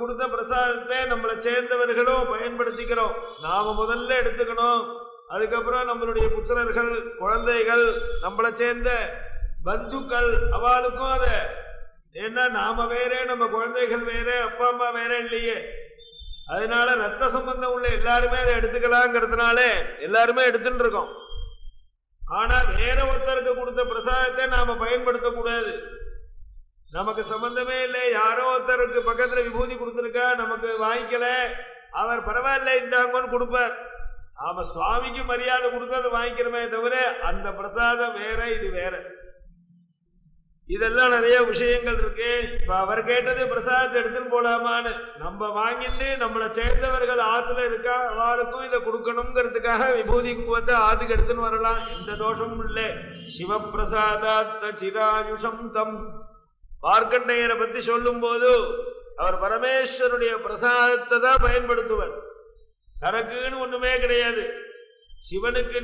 கொடுத்த பிரசாதத்தை நம்மளை சேர்ந்தவர்களும் பயன்படுத்திக்கிறோம். நாம முதல்ல எடுத்துக்கணும். அதுக்கப்புறம் நம்மளுடைய புத்திரர்கள், குழந்தைகள், நம்மளை சேர்ந்த பந்துக்கள், அவளுக்கும் அதை. ஏன்னா நாம வேற, நம்ம குழந்தைகள் வேற, அப்பா அம்மா வேற இல்லையே. அதனால ரத்த சம்பந்தம் உள்ள எல்லாருமே அதை எடுத்துக்கலாங்கிறதுனால எல்லாருமே எடுத்துட்டு இருக்கோம். ஆனா வேற ஒருத்தருக்கு கொடுத்த பிரசாதத்தை நாம பயன்படுத்தக்கூடாது. நமக்கு சம்பந்தமே இல்லை. யாரோ ஒருத்தருக்கு பக்கத்துல விபூதி கொடுத்துருக்கா, நமக்கு வாங்கிக்கல, அவர் பரவாயில்ல இந்தாங்கன்னு கொடுப்பார். நாம சுவாமிக்கு மரியாதை கொடுத்து அதை வாங்கிக்கிறோமே தவிர அந்த பிரசாதம் வேற, இது வேற. இதெல்லாம் நிறைய விஷயங்கள் இருக்கு. இப்ப அவர் கேட்டது பிரசாதத்தை எடுத்துன்னு போலாமான்னு. நம்ம வாங்கிட்டு நம்மளை சேர்ந்தவர்கள் ஆத்துல இருக்கா, அவளுக்கும் இதை கொடுக்கணுங்கிறதுக்காக விபூதி குங்குமத்தை ஆத்துக்கு எடுத்துன்னு வரலாம். எந்த தோஷமும் இல்லை. சிவபிரசாதாத்த சிராயுஷம் தம். மார்க்கண்டேயரை பத்தி சொல்லும் போது அவர் பரமேஸ்வருடைய பிரசாதத்தை தான் பயன்படுத்துவார். தனக்குன்னு ஒண்ணுமே கிடையாது. சிவனுக்கு